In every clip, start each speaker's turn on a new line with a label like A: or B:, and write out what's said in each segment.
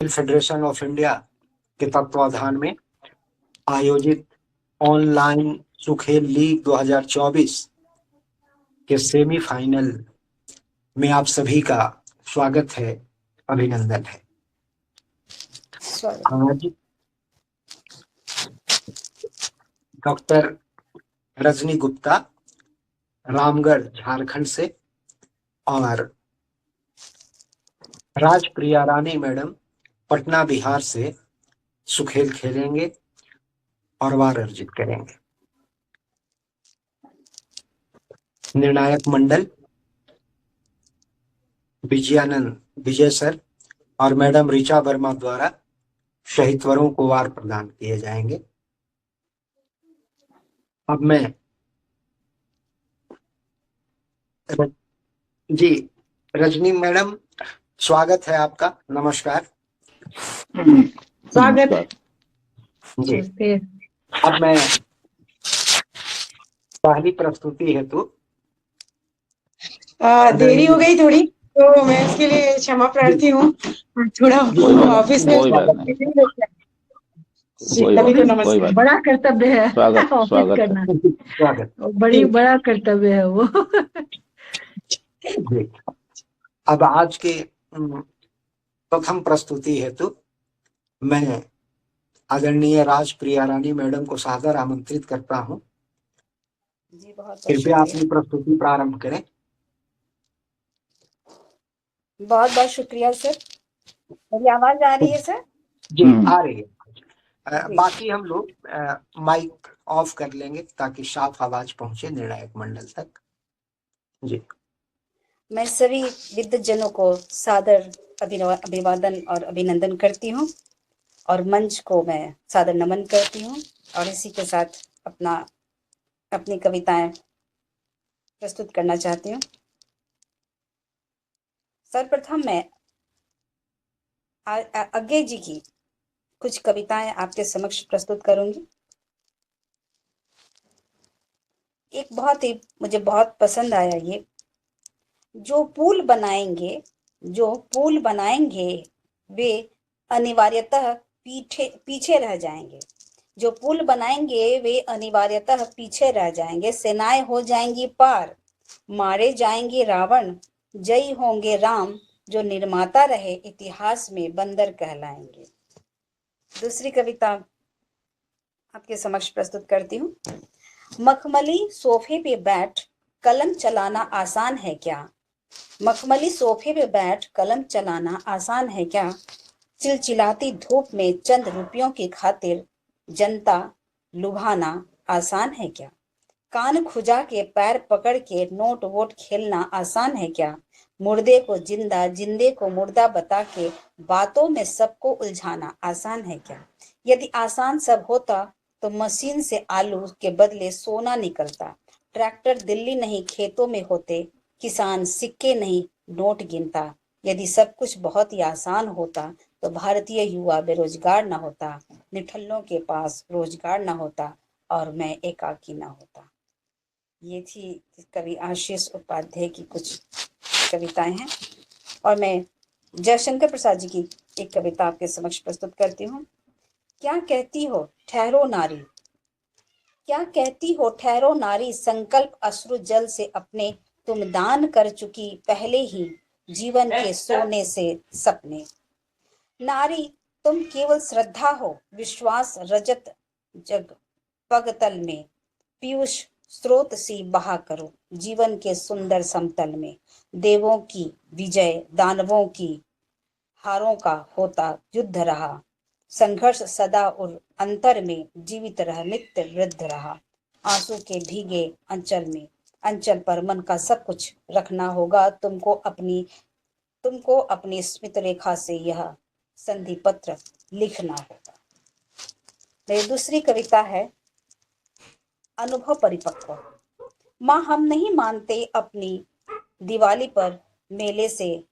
A: Federation of India के तत्वाधान में आयोजित ऑनलाइन सुखेल लीग 2024 के सेमीफाइनल में आप सभी का स्वागत है, अभिनंदन है। आज डॉक्टर रजनी गुप्ता रामगढ़ झारखंड से और राजप्रिया रानी मैडम पटना बिहार से सुखेल खेलेंगे और वार अर्जित करेंगे। निर्णायक मंडल विजय सर और मैडम ऋचा वर्मा द्वारा शहीदवरों को वार प्रदान किए जाएंगे। अब मैं जी रजनी मैडम, स्वागत है आपका। नमस्कार।
B: स्वागत
A: जी। अब मैं पहली प्रस्तुति हेतु
B: देरी हो गई थोड़ी, तो मैं इसके लिए क्षमा प्रार्थी हूँ। थोड़ा ऑफिस में तभी तो नमस्कार।
C: बड़ा कर्तव्य है ऑफिस करना, बड़ा कर्तव्य है वो।
A: अब आज के प्रथम प्रस्तुति हेतु मैं आदरणीय राजप्रिया रानी मैडम को सादर आमंत्रित करता हूँ। कृपया अपनी प्रस्तुति प्रारंभ करें।
B: बहुत बहुत शुक्रिया सर। मेरी आवाज आ रही है सर?
A: जी आ रही है। बाकी हम लोग माइक ऑफ कर लेंगे ताकि साफ आवाज पहुंचे निर्णायक मंडल तक। जी।
B: मैं सभी विद्वजनों को सादर अभिवादन और अभिनंदन करती हूँ और मंच को मैं सादर नमन करती हूँ और इसी के साथ अपनी कविताएं प्रस्तुत करना चाहती हूँ। सर्वप्रथम मैं अज्ञे जी की कुछ कविताएं आपके समक्ष प्रस्तुत करूंगी। मुझे बहुत पसंद आया ये। जो पुल बनाएंगे वे अनिवार्यतः पीछे रह जाएंगे। जो पुल बनाएंगे वे अनिवार्यतः पीछे रह जाएंगे। सेनाएं हो जाएंगी पार, मारे जाएंगे रावण, जयी होंगे राम। जो निर्माता रहे इतिहास में बंदर कहलाएंगे। दूसरी कविता आपके समक्ष प्रस्तुत करती हूँ। मखमली सोफे पे बैठ कलम चलाना आसान है क्या? मखमली सोफे पे बैठ कलम चलाना आसान है क्या? चिलचिलाती धूप में चंद रुपयों की खातिर जनता लुभाना आसान है क्या? कान खुजा के पैर पकड़ के नोट वोट खेलना आसान है क्या? मुर्दे को जिंदा, जिंदे को मुर्दा बता के बातों में सबको उलझाना आसान है क्या? यदि आसान सब होता तो मशीन से आलू के बदले सोना निकलता। ट्रैक्टर दिल्ली नहीं खेतों में होते, किसान सिक्के नहीं नोट गिनता। यदि सब कुछ बहुत ही आसान होता तो भारतीय युवा बेरोजगार ना होता, निठल्लों के पास रोजगार ना होता और मैं एकाकी ना होता। ये थी कवि आशीष उपाध्याय की कुछ कविताएं हैं और मैं जयशंकर प्रसाद जी की एक कविता आपके समक्ष प्रस्तुत करती हूँ। क्या कहती हो ठहरो नारी, क्या कहती हो ठहरो नारी, संकल्प अश्रु जल से अपने तुम दान कर चुकी पहले ही जीवन के सोने से सपने। नारी तुम केवल श्रद्धा हो, विश्वास रजत जग पगतल में, पीयूष स्रोत सी बहा करो जीवन के सुंदर समतल में। देवों की विजय दानवों की हारों का होता युद्ध रहा, संघर्ष सदा और अंतर में जीवित रह नित्य वृद्ध रहा। आंसू के भीगे अंचल पर मन का सब कुछ रखना होगा। तुमको अपनी स्मित रेखा से यह संधि पत्र लिखना होगा। मेरी दूसरी कविता है अनुभव परिपक्व। माँ हम नहीं मानते अपनी दिवाली पर मेले से,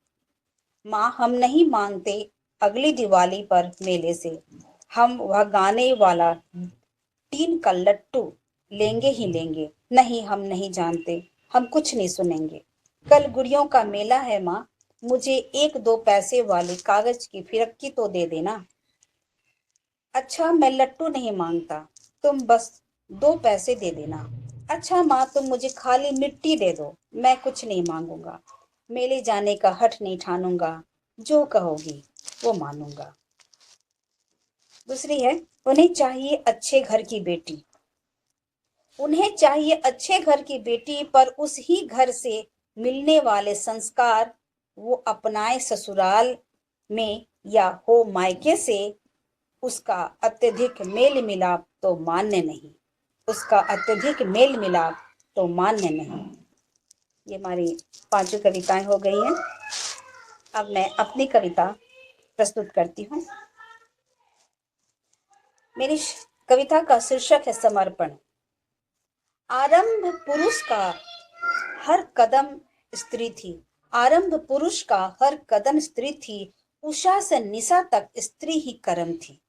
B: माँ हम नहीं मांगते अगली दिवाली पर मेले से। हम वह गाने वाला टीन का लट्टू लेंगे ही लेंगे, नहीं हम नहीं जानते हम कुछ नहीं सुनेंगे। कल गुड़ियों का मेला है माँ, मुझे 1-2 पैसे वाली कागज की फिरक्की तो दे देना। अच्छा, मैं लट्टू नहीं मांगता, तुम बस 2 पैसे दे देना। अच्छा माँ, तुम मुझे खाली मिट्टी दे दो, मैं कुछ नहीं मांगूंगा। मेले जाने का हठ नहीं ठानूंगा, जो कहोगी वो मानूंगा। दूसरी है, उन्हें चाहिए अच्छे घर की बेटी। उन्हें चाहिए अच्छे घर की बेटी, पर उस ही घर से मिलने वाले संस्कार वो अपनाए ससुराल में या हो मायके से, उसका अत्यधिक मेल मिलाप तो मान्य नहीं। उसका अत्यधिक मेल मिलाप तो मान्य नहीं। ये हमारी 5 कविताएं हो गई हैं। अब मैं अपनी कविता प्रस्तुत करती हूँ। मेरी कविता का शीर्षक है समर्पण। आरंभ पुरुष का हर कदम स्त्री थी। आरंभ पुरुष का हर कदम स्त्री थी। उषा से निशा तक स्त्री ही कर्म थी।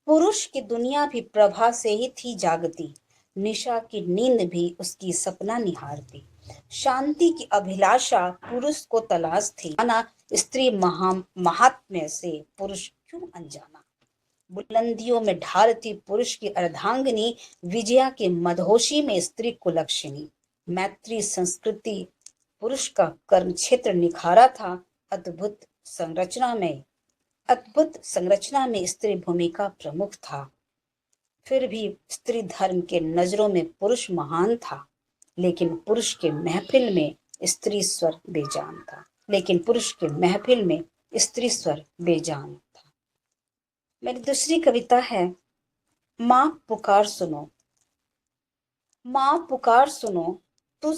B: पुरुष की दुनिया भी प्रभा से ही थी जागती। निशा की नींद भी उसकी सपना निहारती। शांति की अभिलाषा पुरुष को तलाश थी। माना स्त्री महात्म्य से पुरुष क्यों अनजाना। बुलंदियों में ढालती पुरुष की अर्धांगिनी। विजया के मदहोशी में स्त्री कुलक्षिणी। मैत्री संस्कृति पुरुष का कर्म क्षेत्र निखारा था। अद्भुत संरचना में स्त्री भूमिका प्रमुख था। फिर भी स्त्री धर्म के नजरों में पुरुष महान था, लेकिन पुरुष के महफिल में स्त्री स्वर बेजान था। मेरी दूसरी कविता है, माँ पुकार सुनो। माँ पुकार सुनो, तू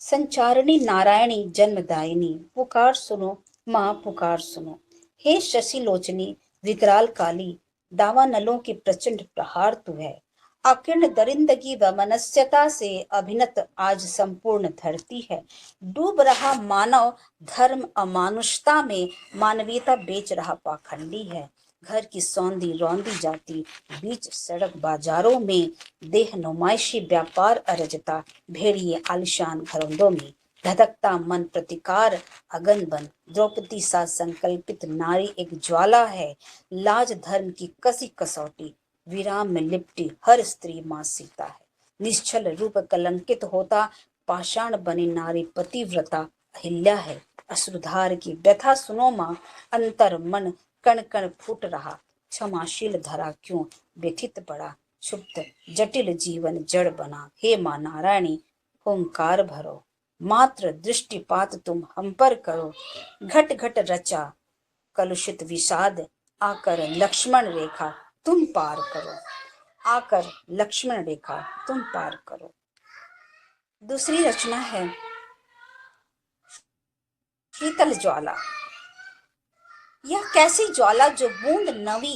B: संचारिणी नारायणी जन्मदायिनी। पुकार सुनो, माँ पुकार सुनो। हे शशि लोचनी विकराल काली, दावानलों की प्रचंड प्रहार तू है। अकीर्ण दरिंदगी व मनस्यता से अभिनत आज संपूर्ण धरती है। डूब रहा मानव धर्म अमानुषता में, मानवीयता बेच रहा पाखंडी है। घर की सौंधी रौंदी जाती बीच सड़क बाजारों में, देह नुमाइशी व्यापार अरजता भेड़िए आलिशान घरोंदों में। धधकता मन प्रतिकार अगन बन, द्रौपदी सा संकल्पित नारी एक ज्वाला है। लाज धर्म की कसी कसौटी, विराम में लिपटी हर स्त्री मां सीता है। निश्चल रूप कलंकित होता, पाषाण बनी नारी पतिव्रता अहिल्या है। अश्रुधार की व्यथा सुनो मां, अंतर मन कण कण फूट रहा। क्षमाशील धरा क्यों व्यथित पड़ा, क्षुब्ध जटिल जीवन जड़ बना। हे मां नारायणी हुंकार भरो, मात्र दृष्टिपात तुम हम पर करो। घट घट रचा कलुषित विषाद, आकर लक्ष्मण रेखा तुम पार करो। आकर लक्ष्मण रेखा तुम पार करो। दूसरी रचना है, शीतल ज्वाला। यह कैसी ज्वाला जो बूंद नवी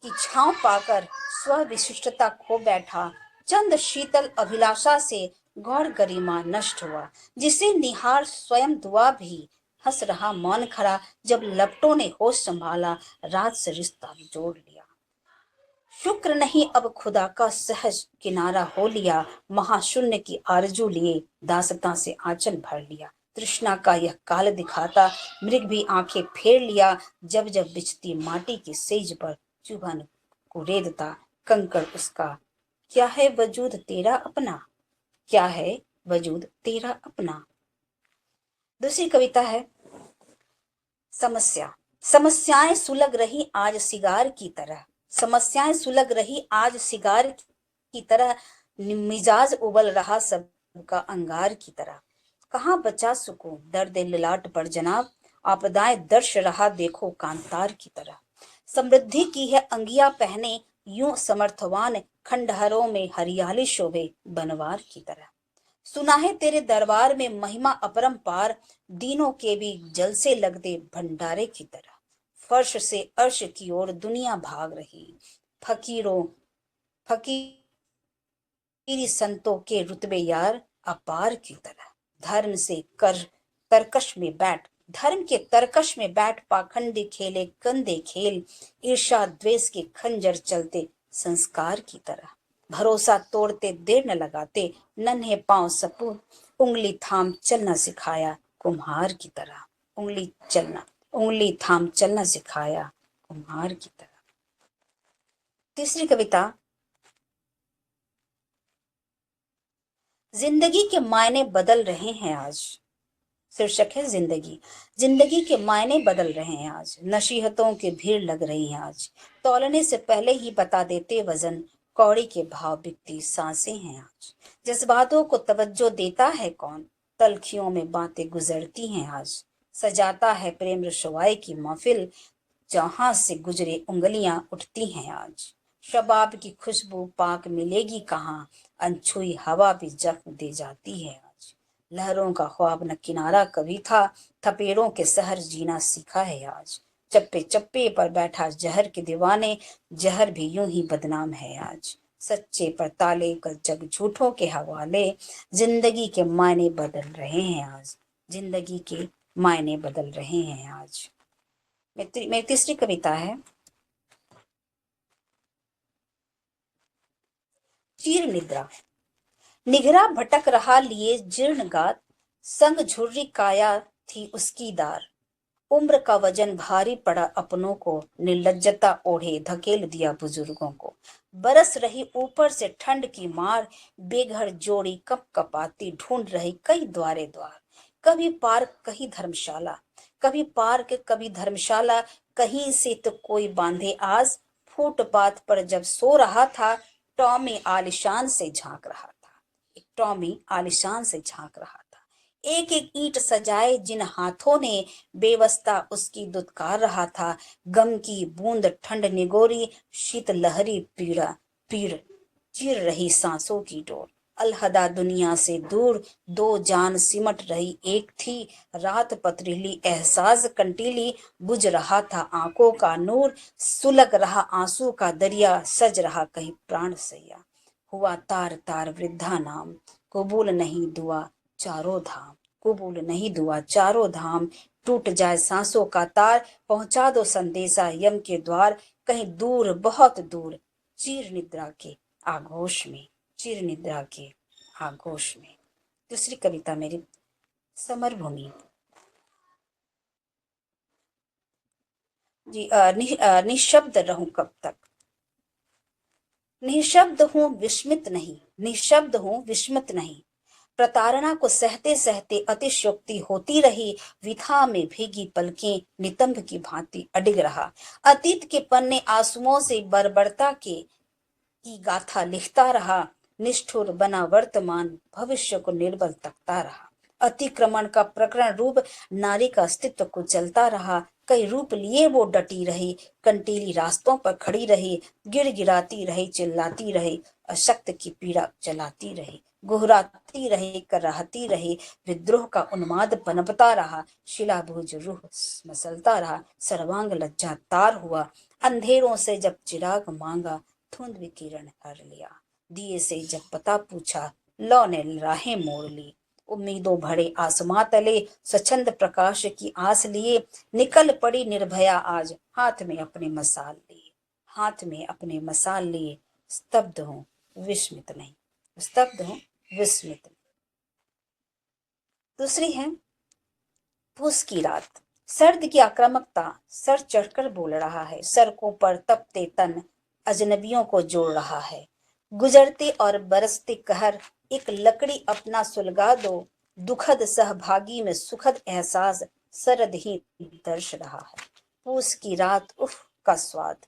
B: की छांव पाकर स्व विशिष्टता खो बैठा। चंद शीतल अभिलाषा से गौर गरिमा नष्ट हुआ। जिसे निहार स्वयं दुआ भी हंस रहा मौन खड़ा। जब लपटों ने होश संभाला, रात से रिश्ता जोड़ लिया। शुक्र नहीं अब खुदा का सहज किनारा हो लिया। महाशून्य की आरजू लिए दासता से आंचल भर लिया। तृष्णा का यह काल दिखाता, मृग भी आंखें फेर लिया। जब जब बिछती माटी की सेज पर, चुभन को रेदता कंकड़ उसका। क्या है वजूद तेरा अपना, क्या है वजूद तेरा अपना। दूसरी कविता है, समस्या। समस्याएं सुलग रही आज सिगार की तरह। समस्याएं सुलग रही आज सिगार की तरह। मिजाज उबल रहा सबका अंगार की तरह। कहाँ बचा सुकून दर्द ललाट पर जनाब, आपदाएं दर्श रहा देखो कांतार की तरह। समृद्धि की है अंगिया पहने, यूं समर्थवान खंडहरों में हरियाली शोभे बनवार की तरह। सुना है तेरे दरबार में महिमा अपरंपार, दीनों के भी जल से लगते भंडारे की तरह। फर्श से अर्श की ओर दुनिया भाग रही, फकीरी संतों के रुतबे यार अपार की तरह। धर्म के तरकश में बैठ पाखंडी खेले गंदे खेल, ईर्षा द्वेष के खंजर चलते संस्कार की तरह। भरोसा तोड़ते देर न लगाते, नन्हे पांव सपूत उंगली थाम चलना सिखाया कुम्हार की तरह। उंगली थाम चलना सिखाया कुम्हार की तरह। तीसरी कविता, जिंदगी के मायने बदल रहे हैं आज। शीर्षक है जिंदगी। जिंदगी के मायने बदल रहे हैं आज, नसीहतों की भीड़ लग रही है आज, तौलने से पहले ही बता देते वजन, कौड़ी के भाव बिकती सांसें हैं आज। जज्बातों को तवज्जो देता है कौन, तलखियों में बातें गुजरती हैं आज। सजाता है प्रेम रसवाई की महफिल, जहां से गुजरे उंगलियां उठती हैं आज। शबाब की खुशबू पाक मिलेगी कहाँ, अनछुई हवा भी जख्म दे जाती है आज। लहरों का ख्वाब न किनारा कभी था, थपेड़ों के शहर जीना सीखा है आज। चप्पे चप्पे पर बैठा जहर के दीवाने, जहर भी यूं ही बदनाम है आज। सच्चे पर ताले कल जग झूठों के हवाले, जिंदगी के मायने बदल रहे हैं आज। जिंदगी के मायने बदल रहे हैं आज। मेरी तीसरी कविता है, चीर निद्रा। निघरा भटक रहा लिए जीर्ण गात, संग झुर्री काया थी उसकी दार। उम्र का वजन भारी पड़ा अपनों को, निर्लज्जता ओढ़े धकेल दिया बुजुर्गों को। बरस रही ऊपर से ठंड की मार, बेघर जोड़ी कप कपाती ढूंढ रही कई द्वारे द्वार। कभी पार्क कहीं धर्मशाला, कभी पार्क कभी धर्मशाला, कहीं से तो कोई बांधे आस। फुटपाथ पर जब सो रहा था, टॉमी आलिशान से झांक रहा था। टॉमी आलिशान से झांक रहा था। एक एक ईंट सजाए जिन हाथों ने, बेवस्ता उसकी दुत्कार रहा था। गम की बूंद ठंड निगोरी, शीत लहरी पीड़ चीर रही सांसों की डोर। अलहदा दुनिया से दूर दो जान सिमट रही एक थी, रात पथरीली एहसास कंटीली, बुझ रहा था आंखों का नूर। सुलग रहा आंसू का दरिया, सज रहा कहीं प्राण सैया। हुआ तार तार वृद्धा नाम, कबूल नहीं दुआ चारों धाम। कबूल नहीं दुआ चारों धाम, टूट जाए सांसों का तार। पहुंचा दो संदेशा यम के द्वार, कहीं दूर बहुत दूर, चीर निद्रा के आगोश में। चीर निद्रा के आगोश में। दूसरी कविता मेरी, समर भूमि। जी, निशब्द रहूं कब तक, निशब्द हूं विस्मित नहीं, निशब्द हूं विस्मित नहीं। प्रताड़ना को सहते सहते अतिशयोक्ति होती रही, विथा में भीगी पलकें नितंब की भांति अडिग रहा। अतीत के पन्ने आंसुओं से बर्बरता की गाथा लिखता रहा, निष्ठुर बना वर्तमान भविष्य को निर्बल तकता रहा। अतिक्रमण का प्रकरण रूप नारी का अस्तित्व को चलता रहा, कई रूप लिए वो डटी रही, कंटीली रास्तों पर खड़ी रही, गिड़गिड़ाती रही, चिल्लाती रही, अशक्त की पीड़ा जलाती रही, गुहराती रही, कराहती रही, विद्रोह का उन्माद पनपता रहा, शिलाभुज रूह मसलता रहा, सर्वांग लज्जा तार हुआ। अंधेरों से जब चिराग मांगा, धुंध विकिरण हर लिया। दिए से जब पता पूछा, लौ ने राहें मोड़ ली। उम्मीदों भरे आसमां तले स्वच्छंद प्रकाश की आस लिए, निकल पड़ी निर्भया आज, हाथ में अपने मसाल लिए। हाथ में अपने मसाल लिए, स्तब्ध हूं विस्मित नहीं, स्तब्ध हूं विस्मित नहीं। दूसरी है, पूस की रात। सर्द की आक्रामकता सर चढ़कर बोल रहा है, सड़कों पर तपते तन अजनबियों को जोड़ रहा है। गुजरते और बरसते कहर, एक लकड़ी अपना सुलगा दो, दुखद सहभागी में सुखद एहसास सरद ही दर्श रहा है। पूस की रात उफ का स्वाद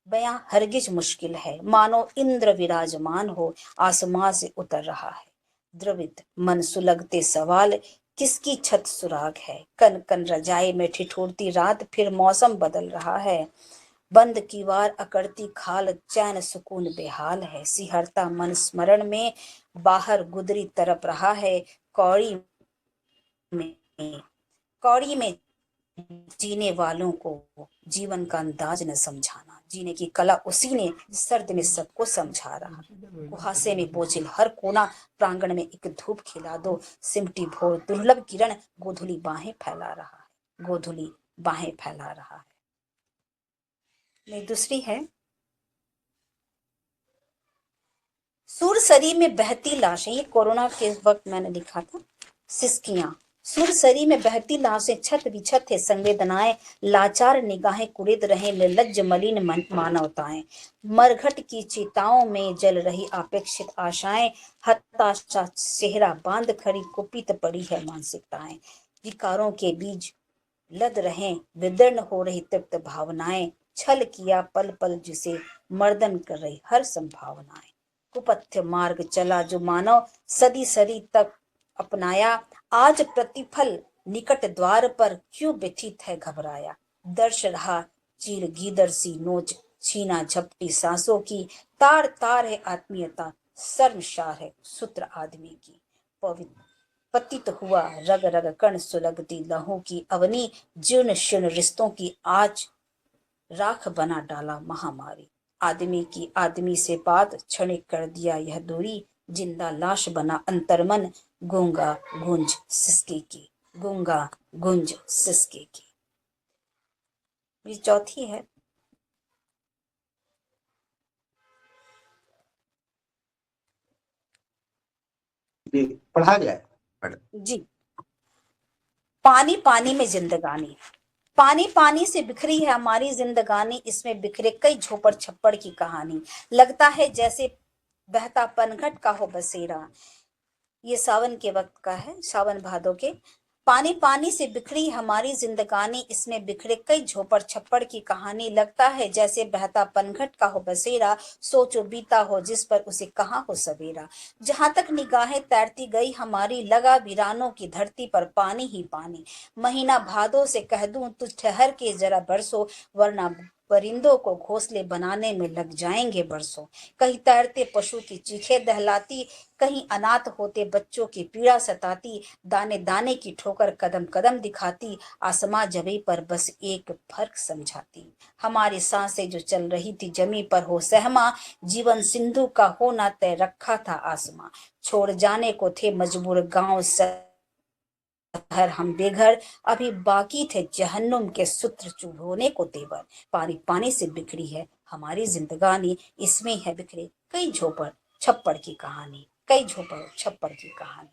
B: बयां हरगिज मुश्किल है, मानो इंद्र विराजमान हो आसमां से उतर रहा है। द्रवित मन सुलगते सवाल, किसकी छत सुराग है। कन कन रजाई में ठिठुरती रात, फिर मौसम बदल रहा है। बंद कीवार अकड़ती खाल, चैन सुकून बेहाल है। सिहरता मन स्मरण में, बाहर गुदरी तरप रहा है। में कौड़ी में जीने वालों को जीवन का अंदाज न समझाना, जीने की कला उसी ने सर्द में सबको समझा रहा। कुहासे में बोझिल हर कोना, प्रांगण में एक धूप खिला दो, सिमटी भोर दुर्लभ किरण, गोधुली बाहें फैला रहा है, गोधुली बाहें फैला रहा है। मेरी दूसरी है, सुरसरी में बहती लाशें। ये कोरोना के वक्त मैंने लिखा था। सिसकियां सुरसरी में बहती लाशें, छत बिछत है संवेदनाएं, लाचार निगाहें कुरेद रहे निर्लज्ज मलिन मानवताएं, मरघट की चिताओं में जल रही अपेक्षित आशाएं, हताशा चेहरा बांध खड़ी कुपित पड़ी है मानसिकताएं, विकारों के बीज लद रहे विदीर्ण हो रही तृप्त भावनाएं, छल किया पल पल जिसे मर्दन कर रही हर संभावनाएं, कुपथ्य मार्ग चला जो मानव सदी सदी तक अपनाया, आज प्रतिफल निकट द्वार पर क्यों व्यथित है घबराया, दर्श रहा चीर गीदर सी नोच छीना झपटी सांसों की, तार तार है आत्मीयता शर्मशार है सूत्र आदमी की, पवित्र पतित हुआ रग रग कण सुलगती लहू की अवनी, जीर्ण शीर्ण रिश्तों की आज राख बना डाला महामारी, आदमी की आदमी से बात क्षणिक कर दिया यह दूरी, जिंदा लाश बना अंतर्मन गूंगा गुंज सिसके की, गूंगा गुंज सिसके की। ये चौथी है।
A: पढ़ा जाए
B: जी। पानी पानी में जिंदगानी, पानी पानी से बिखरी है हमारी जिंदगानी, इसमें बिखरे कई झोपड़ छप्पड़ की कहानी, लगता है जैसे बहता पनघट का हो बसेरा। ये सावन के वक्त का है, सावन भादो के। पानी पानी से बिखरी हमारी जिंदगानी, इसमें बिखरे कई झोपड़ छप्पड़ की कहानी, लगता है जैसे बहता पनघट का हो बसेरा, सोचो बीता हो जिस पर उसे कहाँ हो सवेरा। जहां तक निगाहें तैरती गई हमारी, लगा वीरानों की धरती पर पानी ही पानी। महीना भादो से कह दूं तुझ ठहर के जरा बरसो, वरना परिंदों को घोंसले बनाने में लग जाएंगे बरसों। कहीं तैरते पशु की चीखें दहलाती, कहीं अनाथ होते बच्चों की पीड़ा सताती, दाने दाने की ठोकर कदम कदम दिखाती, आसमां जमी पर बस एक फर्क समझाती। हमारी सांसें जो चल रही थी जमी पर हो सहमा, जीवन सिंधु का होना तय रखा था आसमां। छोड़ जाने को थे मजबूर गांव शहर हम बेघर, अभी बाकी थे जहन्नुम के सूत्र चुभोने को तेवर। पानी पानी से बिखरी है हमारी जिंदगानी, इसमें है बिखरे कई झोपड़ छप्पड़ की कहानी, कई झोपड़ छप्पड़ की कहानी।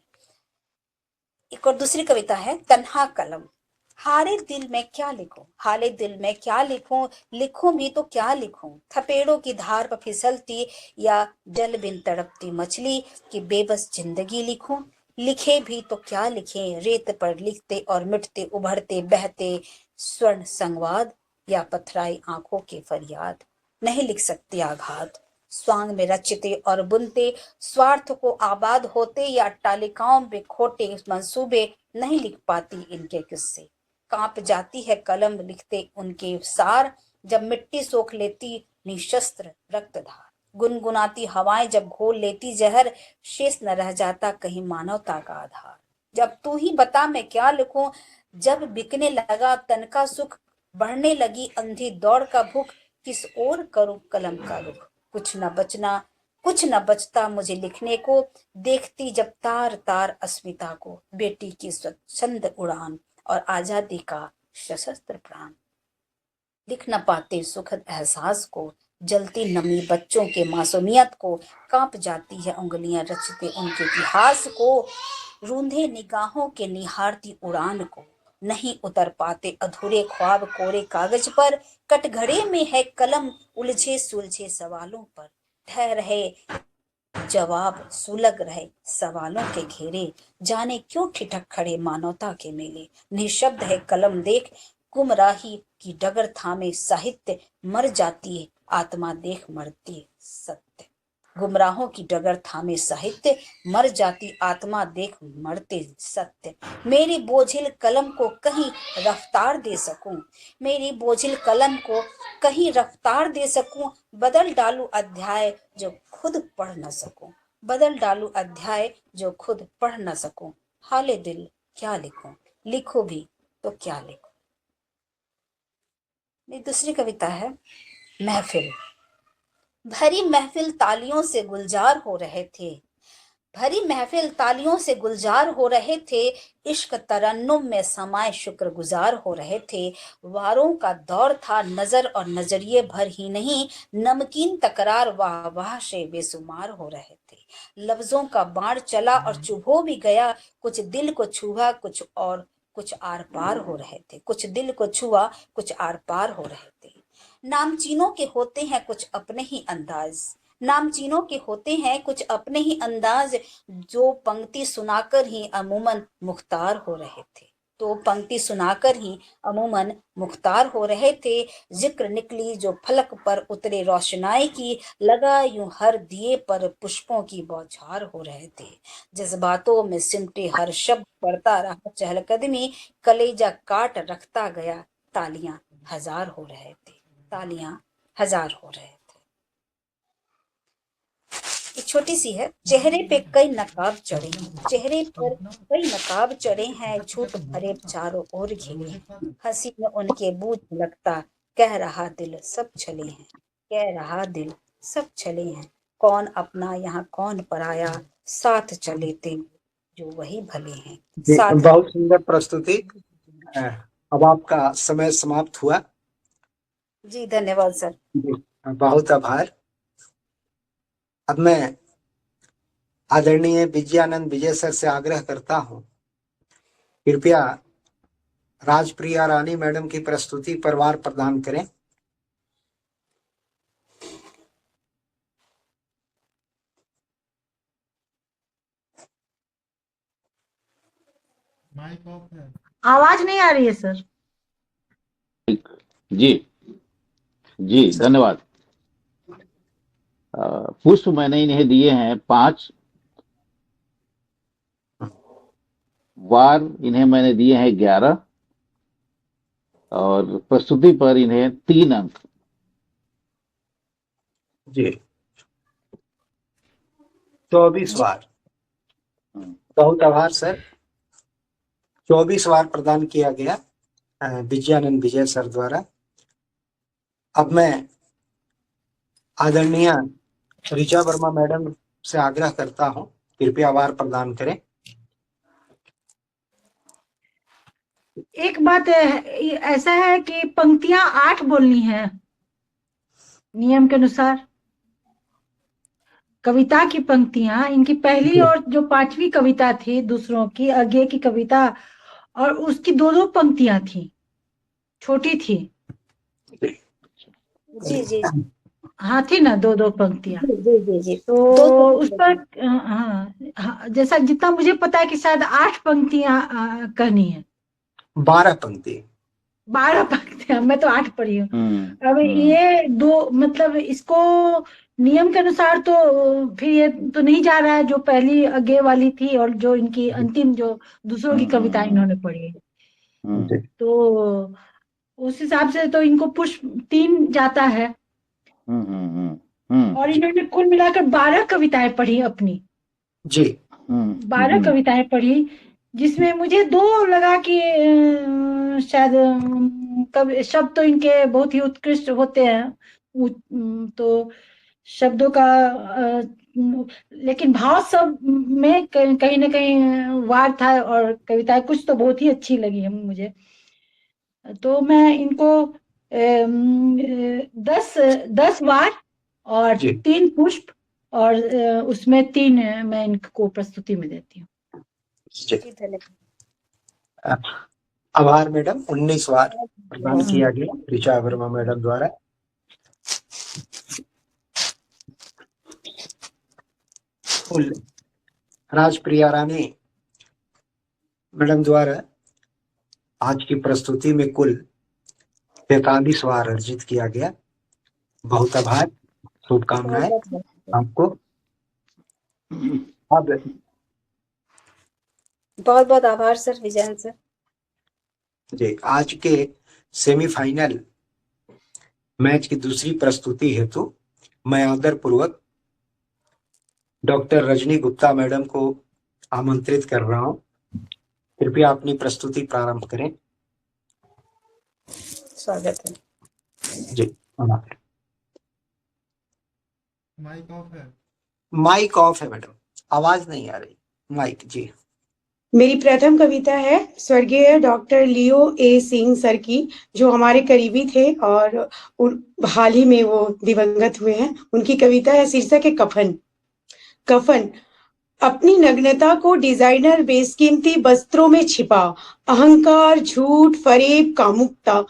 B: एक और दूसरी कविता है, तन्हा कलम। हारे दिल में क्या लिखूं, हाले दिल में क्या लिखूं, लिखूं भी तो क्या लिखूं, थपेड़ों की धार पर फिसलती या जल बिन तड़पती मछली की बेबस जिंदगी लिखूं। लिखे भी तो क्या लिखे, रेत पर लिखते और मिटते उभरते बहते स्वर्ण संवाद, या पथराई आंखों के फरियाद। नहीं लिख सकते आघात स्वांग में रचते और बुनते, स्वार्थ को आबाद होते या अट्टालिकाओं में खोटे मंसूबे, नहीं लिख पाती इनके किस्से। कांप जाती है कलम लिखते उनके सार, जब मिट्टी सोख लेती निशस्त्र रक्तधार। गुनगुनाती हवाएं जब घोल लेती जहर, शेष न रह जाता कहीं मानवता का आधार। जब तू ही बता मैं क्या लिखूं, जब बिकने लगा तन का सुख, बढ़ने लगी अंधी दौड़ का भूख, किस ओर करूं कलम का रुख। कुछ न बचना, कुछ न बचता मुझे लिखने को, देखती जब तार तार अस्मिता को, बेटी की स्वच्छंद उड़ान और आजादी का सशस्त्र प्राण। लिख न पाते सुखद एहसास को, जलती नमी बच्चों के मासूमियत को, कांप जाती है उंगलियां रचते उनके इतिहास को, रूंधे निगाहों के निहारती उड़ान को, नहीं उतर पाते अधूरे ख्वाब कोरे कागज पर, कटघरे में है कलम उलझे सुलझे सवालों पर, ठहर रहे जवाब सुलग रहे सवालों के घेरे, जाने क्यों ठिठक खड़े मानवता के मेले। निशब्द है कलम देख गुमराही की डगर थामे साहित्य, मर जाती है आत्मा देख मरती है सत्य। गुमराहों की डगर थामे साहित्य, मर जाती आत्मा देख मरते सत्य। मेरी बोझिल कलम को कहीं रफ्तार दे सकूं, मेरी बोझिल कलम को कहीं रफ्तार दे सकूं, बदल डालूं अध्याय जो खुद पढ़ न सकूं, बदल डालूं अध्याय जो खुद पढ़ न सकूं। हाले दिल क्या लिखूं, लिखूं भी तो क्या लिखूं। दूसरी कविता है, महफिल। भरी महफिल तालियों से गुलजार हो रहे थे, भरी महफिल तालियों से गुलजार हो रहे थे, इश्क तरन्नुम में समाये शुक्रगुजार हो रहे थे। वारों का दौर था नजर और नजरिए भर ही नहीं, नमकीन तकरार वाह वाह से बेसुमार हो रहे थे। लफ्जों का बाण चला और चुभो भी गया, कुछ दिल को छुआ कुछ और कुछ आर पार हो रहे थे, कुछ दिल को छुआ कुछ आर पार हो रहे थे। नामचीनों के होते हैं कुछ अपने ही अंदाज, नामचीनों के होते हैं कुछ अपने ही अंदाज, जो पंक्ति सुनाकर ही अमूमन मुख्तार हो रहे थे, तो पंक्ति सुनाकर ही अमूमन मुख्तार हो रहे थे। जिक्र निकली जो फलक पर उतरे रोशनाई की, लगा यूं हर दिए पर पुष्पों की बौछार हो रहे थे। जज्बातों में सिमटे हर शब्द पढ़ता रहा चहलकदमी, कलेजा काट रखता गया, तालियां हजार हो रहे थे, तालियां हजार हो रहे थे। एक छोटी सी है। चेहरे पे कई नकाब चढ़े हैं, चेहरे पर कई नकाब चढ़े हैं, झूठ भरे चारों ओर घिरे, हंसी में उनके बूझ लगता, कह रहा दिल सब छले हैं, कह रहा दिल सब छले हैं। कौन अपना यहाँ कौन पराया, साथ चले थे जो वही भले हैं, साथ।
A: बहुत सुंदर प्रस्तुति। अब आपका समय समाप्त हुआ।
B: जी धन्यवाद सर।
A: बहुत आभार। अब मैं आदरणीय विजयानंद विजय सर से आग्रह करता हूं, कृपया राजप्रिया रानी मैडम की प्रस्तुति पर वार प्रदान करें।
C: आवाज नहीं आ रही है सर।
D: जी जी धन्यवाद। पुष्प मैंने इन्हें दिए हैं 5, वार इन्हें मैंने दिए हैं 11 और प्रस्तुति पर इन्हें 3 अंक।
A: जी 24 वार। बहुत आभार सर। 24 वार प्रदान किया गया विजयानंद विजय सर द्वारा। अब मैं आदरणीय ऋचा वर्मा मैडम से आग्रह करता हूं, कृपया वार प्रदान करें।
C: एक बात ऐसा है कि पंक्तियां 8 बोलनी है नियम के अनुसार। कविता की पंक्तियां, इनकी पहली और जो 5वीं कविता थी दूसरों की, आगे की कविता, और उसकी 2-2 पंक्तियां थी, छोटी थी।
B: जी जी
C: हाँ थी ना 2-2 पंक्तियां।
B: जी जी जी।
C: तो उस पर हाँ, जैसा जितना मुझे पता है कि शायद 8 पंक्तियां कहनी है।
A: 12 पंक्ति।
C: 12 पंक्तियां, मैं तो 8 पढ़ी हूँ। अब ये 2 मतलब इसको नियम के अनुसार तो फिर ये तो नहीं जा रहा है जो पहली आगे वाली थी और जो इनकी अंतिम जो दूसरों की कविता इन्होंने पढ़ी, तो उस हिसाब से तो इनको पुष्प 3 जाता है। और इन्होंने कुल मिलाकर 12 कविताएं पढ़ी अपनी।
A: जी
C: 12 कविताएं पढ़ी, जिसमें मुझे 2 लगा कि शायद कवि शब्द तो इनके बहुत ही उत्कृष्ट होते हैं, तो शब्दों का लेकिन भाव सब में कहीं ना कहीं वार था, और कविताएं कुछ तो बहुत ही अच्छी लगी है मुझे। तो मैं इनको 10 वार और 3 पुष्प और उसमें 3 मैं इनको प्रस्तुति में देती हूँ।
A: आभार मैडम। 19 वार प्रदान किया गया ऋचा वर्मा मैडम द्वारा। राजप्रिया रानी मैडम द्वारा आज की प्रस्तुति में कुल 43 वार अर्जित किया गया। बहुत आभार, शुभकामनाएं आपको। अब
B: बहुत बहुत आभार सर विजयन सर।
A: जी आज के सेमीफाइनल मैच की दूसरी प्रस्तुति हेतु मैं आदरपूर्वक डॉक्टर रजनी गुप्ता मैडम को आमंत्रित कर रहा हूं। कृपया अपनी प्रस्तुति प्रारंभ करें।
B: स्वागत है
A: जी। माइक ऑफ है मैडम, आवाज नहीं आ रही। माइक जी।
E: मेरी प्रथम कविता है स्वर्गीय डॉक्टर लियो ए सिंह सर की, जो हमारे करीबी थे और हाल ही में वो दिवंगत हुए हैं। उनकी कविता है शीर्षक है कफन। कफन अपनी नग्नता को डिजाइनर बेशकीमती वस्त्रों में छिपा अहंकार, झूठ, फरेब, कामुकता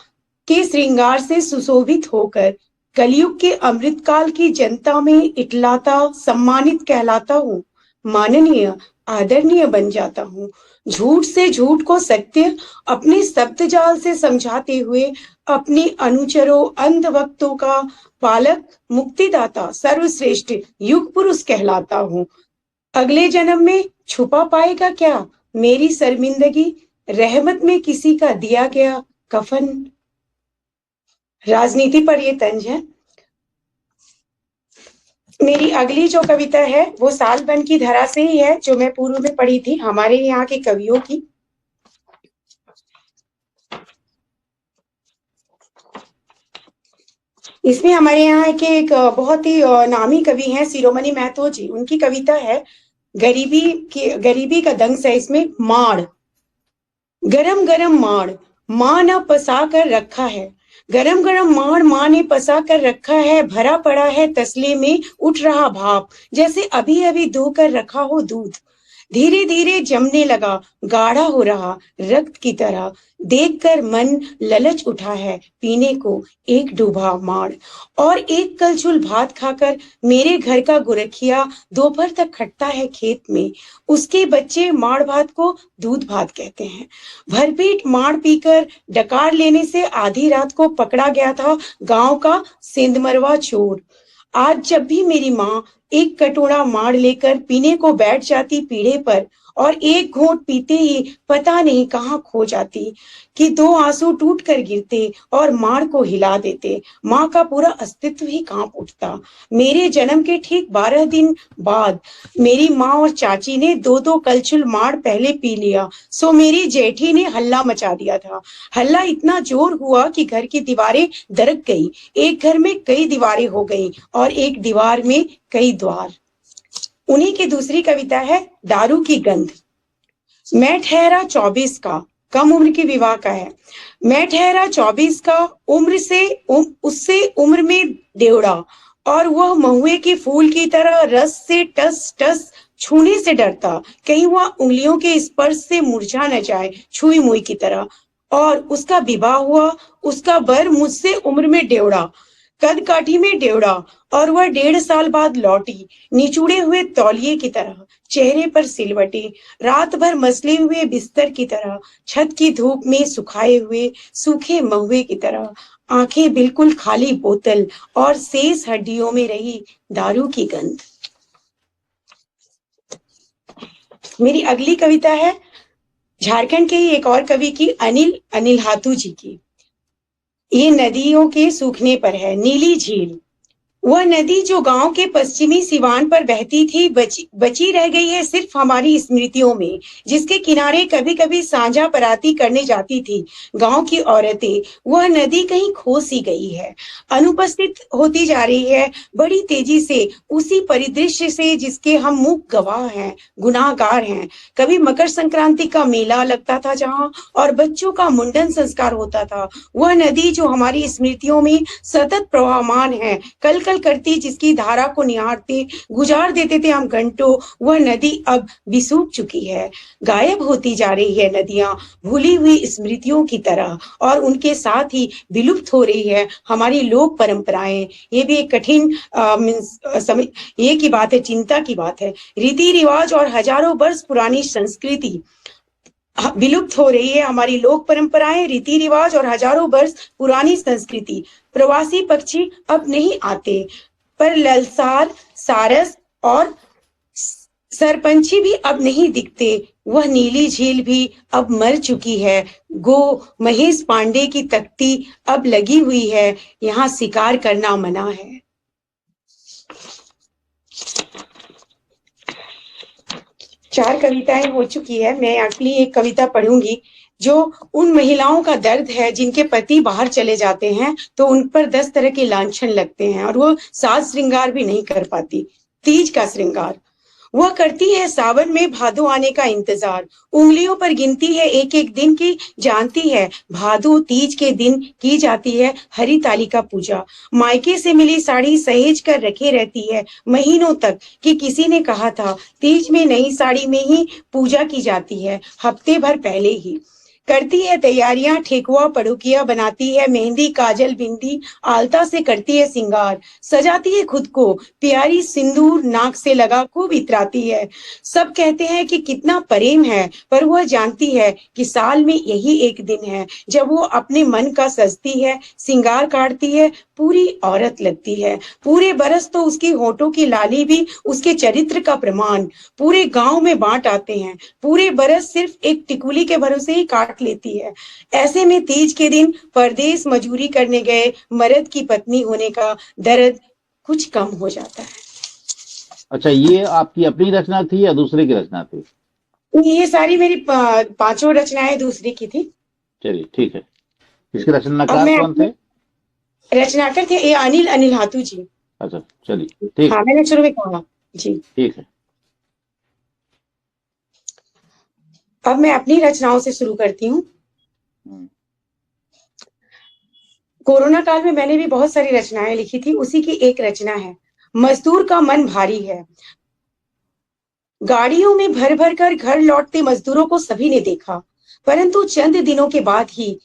E: के श्रृंगार से सुशोभित होकर कलयुग के अमृतकाल की जनता में इटलाता, सम्मानित कहलाता हूँ, माननीय, आदरणीय बन जाता हूँ। झूठ से झूठ को सत्य अपने शब्द जाल से समझाते हुए अपने अनुचरों, अंधभक्तों का पालक, मुक्तिदाता, सर्वश्रेष्ठ युग पुरुष कहलाता हूँ। अगले जन्म में छुपा पाएगा क्या मेरी शर्मिंदगी, रहमत में किसी का दिया गया कफन। राजनीति पर ये तंज है। मेरी अगली जो कविता है वो साल बन की धरा से ही है, जो मैं पूर्व में पढ़ी थी हमारे यहाँ के कवियों की। इसमें हमारे यहाँ के एक बहुत ही नामी कवि हैं शिरोमणि महतो जी, उनकी कविता है गरीबी का दंश है इसमें। माड़, गरम गरम माड़ माँ न पसा कर रखा है, गरम गरम माड़ माँ ने पसा कर रखा है, भरा पड़ा है तसले में उठ रहा भाप, जैसे अभी अभी धोकर रखा हो दूध। धीरे धीरे जमने लगा, गाढ़ा हो रहा रक्त की तरह, देखकर मन ललच उठा है पीने को एक डूबा माड़। और एक कलछुल भात खाकर मेरे घर का गुरखिया दोपहर तक खटता है खेत में, उसके बच्चे माड़ भात को दूध भात कहते हैं। भरपेट माड़ पीकर डकार लेने से आधी रात को पकड़ा गया था गांव का सेंधमरवा चोर। आज जब भी मेरी माँ एक कटोरा माड़ लेकर पीने को बैठ जाती पीढ़े पर, और एक घूंट पीते ही पता नहीं कहाँ खो जाती कि दो आंसू टूट कर गिरते और माड़ को हिला देते, माँ का पूरा अस्तित्व ही कांप उठता। मेरे जन्म के ठीक 12 दिन बाद मेरी माँ और चाची ने 2-2 कलछुल माड़ पहले पी लिया, सो मेरी जेठी ने हल्ला मचा दिया था। हल्ला इतना जोर हुआ कि घर की दीवारें दरक गई, एक घर में कई दीवारें हो गई और एक दीवार में कई द्वार। उन्हीं की दूसरी कविता है दारू की गंध। मैं ठहरा 24 का, कम उम्र की विवाह का है। मैं ठहरा 24 का, उससे उम्र में डेवड़ा, और वह महुए के फूल की तरह रस से टस टस छूने से डरता, कहीं वह उंगलियों के स्पर्श से मुरझा न जाए छुई मुई की तरह। और उसका विवाह हुआ, उसका बर मुझसे उम्र में डेवड़ा, कद काठी में डेवड़ा, और वह 1.5 साल बाद लौटी निचुड़े हुए तौलिए की तरह, चेहरे पर सिलवटी, रात भर मसले हुए बिस्तर की तरह, छत की धूप में सुखाए हुए सूखे महुए की तरह, आंखें बिल्कुल खाली बोतल और शेष हड्डियों में रही दारू की गंध। मेरी अगली कविता है झारखंड के ही एक और कवि की, अनिल हाथू जी की। ये नदियों के सूखने पर है। नीली झील, वह नदी जो गांव के पश्चिमी सिवान पर बहती थी, बची रह गई है सिर्फ हमारी स्मृतियों में, जिसके किनारे कभी कभी सांझा पराती करने जाती थी गांव की औरतें। वह नदी कहीं खो सी गई है, अनुपस्थित होती जा रही है बड़ी तेजी से उसी परिदृश्य से जिसके हम मूक गवाह हैं, गुनाहगार हैं। कभी मकर संक्रांति का मेला लगता था जहां, और बच्चों का मुंडन संस्कार होता था। वह नदी जो हमारी स्मृतियों में सतत प्रवाहमान है, कल करती, जिसकी धारा को निहारते गुजार देते थे हम घंटों, वह नदी अब बिसूख चुकी है। गायब होती जा रही है नदियां भूली हुई स्मृतियों की तरह, और उनके साथ ही विलुप्त हो रही है हमारी लोक परंपराएं। ये भी एक कठिन ये की बात है, चिंता की बात है। रीति रिवाज और हजारों वर्ष पुरानी संस्कृति विलुप्त हो रही है, हमारी लोक परंपराएं, रीति रिवाज और हजारों वर्ष पुरानी संस्कृति। प्रवासी पक्षी अब नहीं आते, पर ललसार, सारस और सरपंछी भी अब नहीं दिखते। वह नीली झील भी अब मर चुकी है। गो महेश पांडे की तख्ती अब लगी हुई है, यहाँ शिकार करना मना है। चार कविताएं हो चुकी है। मैं अगली एक कविता पढ़ूंगी जो उन महिलाओं का दर्द है जिनके पति बाहर चले जाते हैं तो उन पर 10 तरह के लांछन लगते हैं और वो साज श्रृंगार भी नहीं कर पाती। तीज का श्रृंगार, वह करती है सावन में भादो आने का इंतजार, उंगलियों पर गिनती है एक एक दिन की, जानती है भादो तीज के दिन की जाती है हरितालिका पूजा। मायके से मिली साड़ी सहेज कर रखे रहती है महीनों तक कि किसी ने कहा था तीज में नई साड़ी में ही पूजा की जाती है, हफ्ते भर पहले ही। करती है तैयारियां, ठेकुआ पड़ुकिया बनाती है, मेहंदी काजल बिंदी आलता से करती है सिंगार, सजाती है खुद को, प्यारी सिंदूर नाक से लगा खूब इतराती है। सब कहते हैं कि कितना प्रेम है, पर वह जानती है कि साल में यही एक दिन है जब वो अपने मन का सजती है, सिंगार काटती है, पूरी औरत लगती है। पूरे बरस तो उसकी होठों की लाली भी उसके चरित्र का प्रमाण, पूरे गांव में बांट आते हैं, पूरे बरस सिर्फ एक टिकुली के भरोसे ही काट लेती है। ऐसे में तीज के दिन परदेश मजूरी करने गए मर्द की पत्नी होने का दर्द कुछ कम हो जाता है।
D: अच्छा, ये आपकी अपनी रचना थी या दूसरे की रचना थी?
E: ये सारी मेरी पांचों रचनाएं दूसरी की थी।
D: चलिए ठीक है। इसके
E: अब
D: रचनाकार
E: मैं
D: कौन थे?
E: रचनाकार थे ये अनिल हाथू जी।
D: अच्छा चलिए ठीक
E: हाँ, मैंने शुरू में कहा जी।
D: ठीक है।
E: अब मैं अपनी रचनाओं से शुरू करती हूँ।
D: हम्म,
E: कोरोना काल में मैंने भी बहुत सारी रचनाएं लिखी थी, उसी की एक रचना है मजदूर का मन भारी है। गाड़ियों में भर भर कर घर लौटते मजदूरों को सभी ने देखा, परंतु चंद दिनों के बाद ही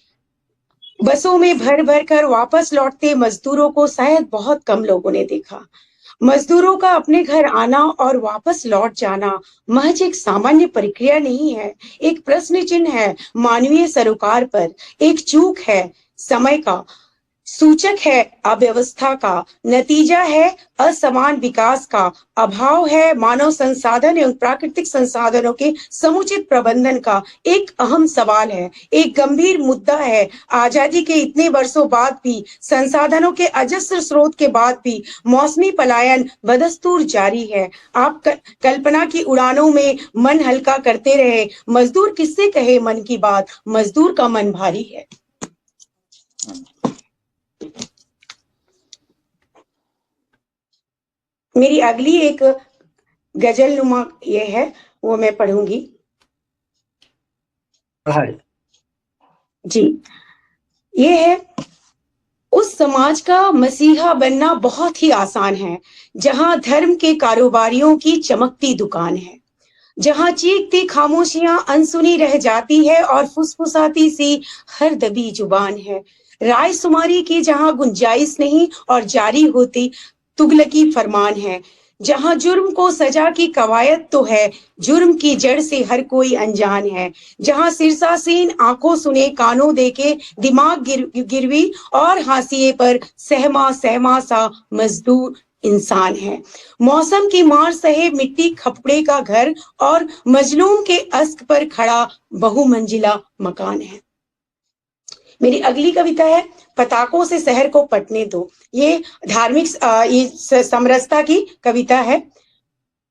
E: बसों में भर भर कर वापस लौटते मजदूरों को शायद बहुत कम लोगों ने देखा। मजदूरों का अपने घर आना और वापस लौट जाना महज एक सामान्य प्रक्रिया नहीं है, एक प्रश्न चिन्ह है मानवीय सरोकार पर, एक चूक है समय का, सूचक है अव्यवस्था का, नतीजा है असमान विकास का, अभाव है मानव संसाधन एवं प्राकृतिक संसाधनों के समुचित प्रबंधन का। एक अहम सवाल है, एक गंभीर मुद्दा है। आजादी के इतने वर्षों बाद भी, संसाधनों के अजस्र स्रोत के बाद भी मौसमी पलायन बदस्तूर जारी है। आप कल्पना की उड़ानों में मन हल्का करते रहे, मजदूर किससे कहे मन की बात, मजदूर का मन भारी है। मेरी अगली एक गजल नुमा ये है, वो मैं पढ़ूंगी
A: पढ़ाई।
E: जी। ये है, उस समाज का मसीहा बनना बहुत ही आसान है जहां धर्म के कारोबारियों की चमकती दुकान है, जहां चीखती खामोशियां अनसुनी रह जाती है और फुसफुसाती सी हर दबी जुबान है। राय शुमारी की जहां गुंजाइश नहीं और जारी होती तुगलकी फरमान है, जहां जुर्म को सजा की कवायद तो है, जुर्म की जड़ से हर कोई अनजान है, जहां सिरसासीन आंखों सुने कानों देखे दिमाग गिरवी और हाशिए पर सहमा सहमा सा मजदूर इंसान है। मौसम की मार सहे मिट्टी खपड़े का घर और मजलूम के अस्क पर खड़ा बहुमंजिला मकान है। मेरी अगली कविता है पताकों से शहर को पटने दो। ये धार्मिक समरसता की कविता है।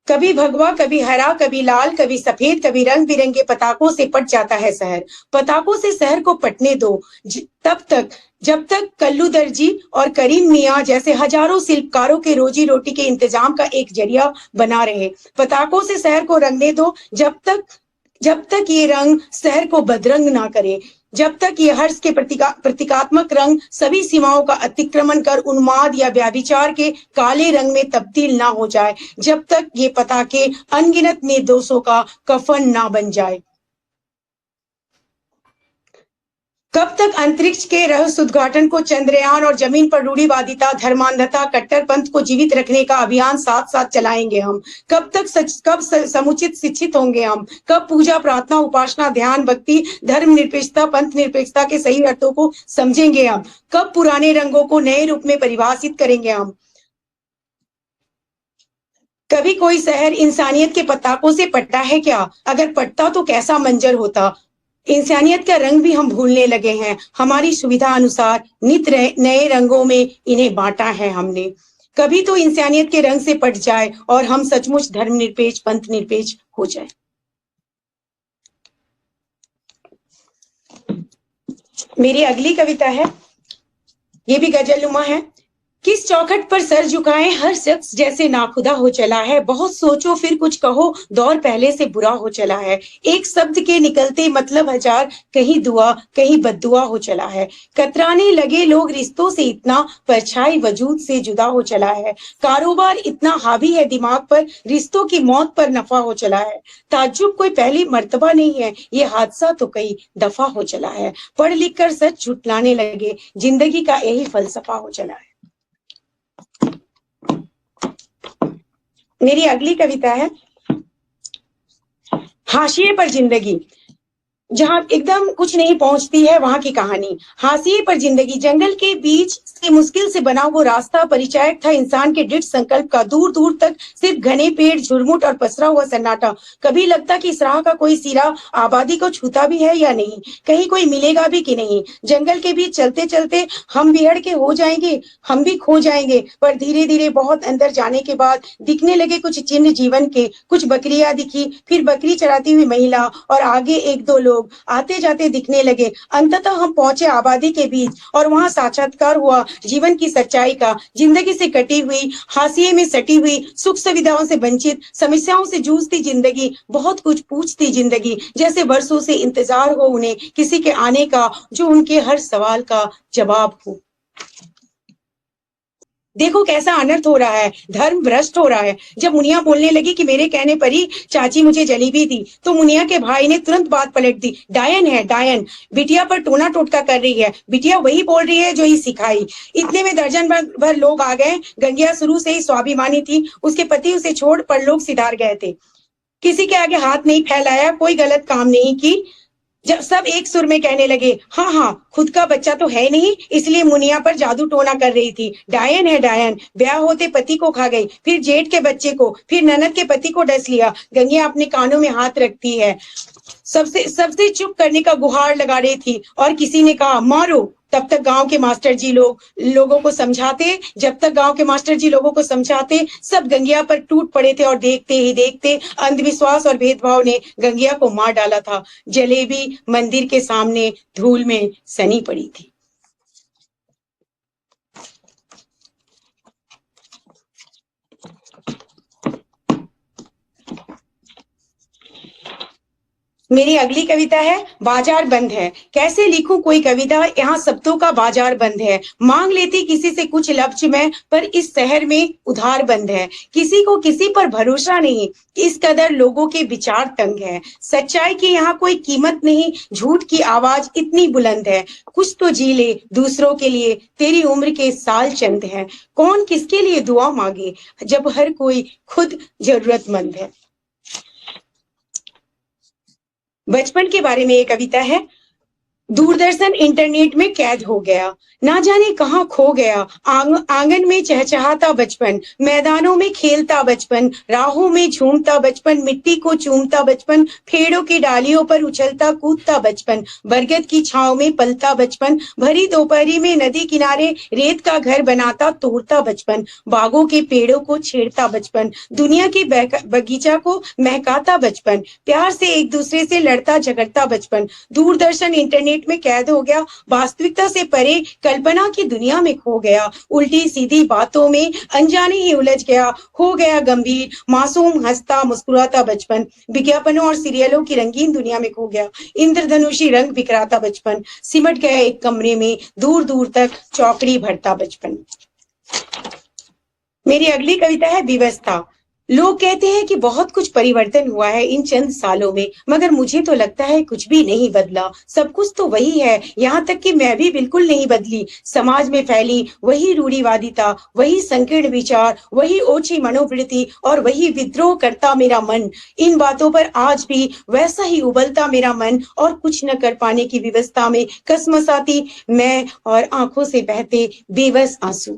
E: कभी भगवा, कभी हरा, कभी लाल, कभी सफेद, कभी रंग बिरंगे पताकों से पट जाता है शहर। पताकों से शहर को पटने दो तब तक जब तक कल्लू दर्जी और करीम मियां जैसे हजारों शिल्पकारों के रोजी रोटी के इंतजाम का एक जरिया बना रहे। पताकों से शहर को रंगने दो जब तक ये रंग शहर को बदरंग ना करे, जब तक ये हर्ष के प्रतीकात्मक रंग सभी सीमाओं का अतिक्रमण कर उन्माद या व्याभिचार के काले रंग में तब्दील ना हो जाए, जब तक ये पताके अनगिनत निर्दोषों का कफन ना बन जाए। कब तक अंतरिक्ष के रहस्य उद्घाटन को चंद्रयान और जमीन पर रूढ़िवादिता, धर्मांधता, कट्टरपंथ को जीवित रखने का अभियान साथ साथ चलाएंगे हम? कब समुचित शिक्षित होंगे हम? कब पूजा, प्रार्थना, उपासना, ध्यान, भक्ति, धर्म निरपेक्षता, पंथ निरपेक्षता के सही अर्थों को समझेंगे हम? कब पुराने रंगों को नए रूप में परिभाषित करेंगे हम? कभी कोई शहर इंसानियत के पताकों से पटता है क्या? अगर पटता तो कैसा मंजर होता। इंसानियत का रंग भी हम भूलने लगे हैं। हमारी सुविधा अनुसार नित नए रंगों में इन्हें बांटा है हमने। कभी तो इंसानियत के रंग से पट जाए और हम सचमुच धर्मनिरपेक्ष, पंथ निरपेक्ष हो जाए। मेरी अगली कविता है, ये भी गजलनुमा है। किस चौखट पर सर झुकाएं हर शख्स जैसे नाखुदा हो चला है। बहुत सोचो फिर कुछ कहो, दौर पहले से बुरा हो चला है। एक शब्द के निकलते मतलब हजार, कहीं दुआ कहीं बद्दुआ हो चला है। कतराने लगे लोग रिश्तों से इतना, परछाई वजूद से जुदा हो चला है। कारोबार इतना हावी है दिमाग पर, रिश्तों की मौत पर नफा हो चला है। ताज्जुब कोई पहली मर्तबा नहीं है, ये हादसा तो कई दफा हो चला है। पढ़ लिख कर सच झुटलाने लगे, जिंदगी का यही फलसफा हो चला है। मेरी अगली कविता है हाशिए पर जिंदगी। जहां एकदम कुछ नहीं पहुंचती है वहां की कहानी। हाशिए पर जिंदगी। जंगल के बीच से मुश्किल से बना वो रास्ता परिचायक था इंसान के दृढ़ संकल्प का। दूर दूर तक सिर्फ घने पेड़, झुरमुट और पसरा हुआ सन्नाटा। कभी लगता कि इस राह का कोई सिरा आबादी को छूता भी है या नहीं, कहीं कोई मिलेगा भी कि नहीं। जंगल के बीच चलते चलते हम बिहड़ के हो जाएंगे, हम भी खो जाएंगे। पर धीरे धीरे बहुत अंदर जाने के बाद दिखने लगे कुछ चिन्ह जीवन के। कुछ बकरियां दिखी, फिर बकरी चराती हुई महिला, और आगे एक दो लोग आते जाते दिखने लगे। अंततः हम पहुंचे आबादी के बीच, और वहां साक्षात्कार हुआ जीवन की सच्चाई का। जिंदगी से कटी हुई, हाशिए में सटी हुई, सुख सुविधाओं से वंचित, समस्याओं से जूझती जिंदगी, बहुत कुछ पूछती जिंदगी, जैसे वर्षों से इंतजार हो उन्हें किसी के आने का जो उनके हर सवाल का जवाब हो। देखो कैसा अनर्थ हो रहा है, धर्म भ्रष्ट हो रहा है। जब मुनिया बोलने लगी कि मेरे कहने पर ही चाची मुझे जलेबी दी, तो मुनिया के भाई ने तुरंत बात पलट दी। डायन है डायन, बिटिया पर टोना टोटका कर रही है। बिटिया वही बोल रही है जो ही सिखाई। इतने में दर्जन भर लोग आ गए। गंगिया शुरू से ही स्वाभिमानी थी, उसके पति उसे छोड़ पर लोग सिधार गए थे। किसी के आगे हाथ नहीं फैलाया, कोई गलत काम नहीं की। जब सब एक सुर में कहने लगे, हाँ हाँ खुद का बच्चा तो है नहीं, इसलिए मुनिया पर जादू टोना कर रही थी। डायन है डायन, ब्याह होते पति को खा गई, फिर जेठ के बच्चे को, फिर ननद के पति को डस लिया। गंगिया अपने कानों में हाथ रखती है, सबसे चुप करने का गुहार लगा रही थी, और किसी ने कहा मारो। तब तक गांव के मास्टर जी लोगों को समझाते, जब तक गांव के मास्टर जी लोगों को समझाते, सब गंगिया पर टूट पड़े थे। और देखते ही देखते अंधविश्वास और भेदभाव ने गंगिया को मार डाला था। जलेबी मंदिर के सामने धूल में सनी पड़ी थी। मेरी अगली कविता है बाजार बंद है। कैसे लिखूं कोई कविता, यहाँ शब्दों का बाजार बंद है। मांग लेती किसी से कुछ लफ्ज में, पर इस शहर में उधार बंद है। किसी को किसी पर भरोसा नहीं, इस कदर लोगों के विचार तंग है। सच्चाई की यहाँ कोई कीमत नहीं, झूठ की आवाज इतनी बुलंद है। कुछ तो जी ले दूसरों के लिए, तेरी उम्र के साल चंद है। कौन किसके लिए दुआ मांगे जब हर कोई खुद जरूरतमंद है। बचपन के बारे में ये कविता है। दूरदर्शन इंटरनेट में कैद हो गया, ना जाने कहां खो गया। आंगन में चहचहाता बचपन, मैदानों में खेलता बचपन, राहों में झूमता बचपन, मिट्टी को चूमता बचपन, पेड़ों की डालियों पर उछलता कूदता बचपन, बरगद की छांव में पलता बचपन, भरी दोपहरी में नदी किनारे रेत का घर बनाता तोड़ता बचपन, बागों के पेड़ों को छेड़ता बचपन, दुनिया के बगीचा को महकाता बचपन, प्यार से एक दूसरे से लड़ता झगड़ता बचपन। दूरदर्शन इंटरनेट में कैद हो गया, वास्तविकता से परे कल्पना की दुनिया में खो गया। उल्टी सीधी बातों में अनजाने ही उलझ गया, हो गया गंभीर, मासूम हंसता मुस्कुराता बचपन। विज्ञापनों और सीरियलों की रंगीन दुनिया में खो गया, इंद्रधनुषी रंग बिखराता बचपन। सिमट गया एक कमरे में, दूर दूर तक चौकड़ी भरता बचपन। मेरी अगली कविता है विवस्था। लोग कहते हैं कि बहुत कुछ परिवर्तन हुआ है इन चंद सालों में, मगर मुझे तो लगता है कुछ भी नहीं बदला। सब कुछ तो वही है, यहाँ तक कि मैं भी बिल्कुल नहीं बदली। समाज में फैली वही रूढ़िवादिता, वही संकीर्ण विचार, वही ओछी मनोवृत्ति और वही विद्रोह करता मेरा मन। इन बातों पर आज भी वैसा ही उबलता मेरा मन, और कुछ न कर पाने की विवशता में कसमसाती मैं और आंखों से बहते बेबस आंसू।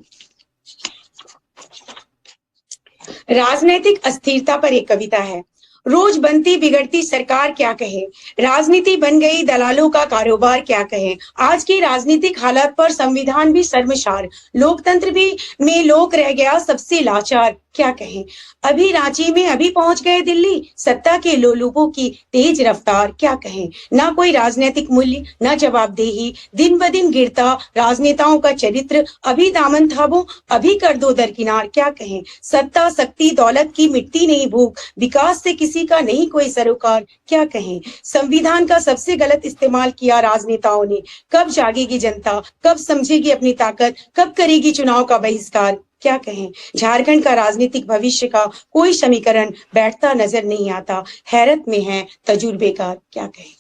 E: राजनीतिक अस्थिरता पर एक कविता है। रोज बनती बिगड़ती सरकार क्या कहे, राजनीति बन गई दलालों का कारोबार क्या कहे। आज की राजनीतिक हालत पर संविधान भी शर्मसार, लोकतंत्र भी में लोक रह गया सबसे लाचार। क्या कहें। अभी रांची में अभी पहुंच गए दिल्ली, सत्ता के लोलुपों की तेज रफ्तार, क्या कहें। ना कोई राजनीतिक मूल्य, ना जवाबदेही, दिन ब दिन गिरता राजनेताओं का चरित्र। अभी दामन थामो, अभी कर दो दरकिनार, क्या कहें। सत्ता शक्ति दौलत की मिटती नहीं भूख, विकास से किसी का नहीं कोई सरोकार, क्या कहें। संविधान का सबसे गलत इस्तेमाल किया राजनेताओं ने। कब जागेगी जनता, कब समझेगी अपनी ताकत, कब करेगी चुनाव का बहिष्कार, क्या कहें। झारखंड का राजनीतिक भविष्य का कोई समीकरण बैठता नजर नहीं आता। हैरत में है तजुर्बेकार, क्या कहें।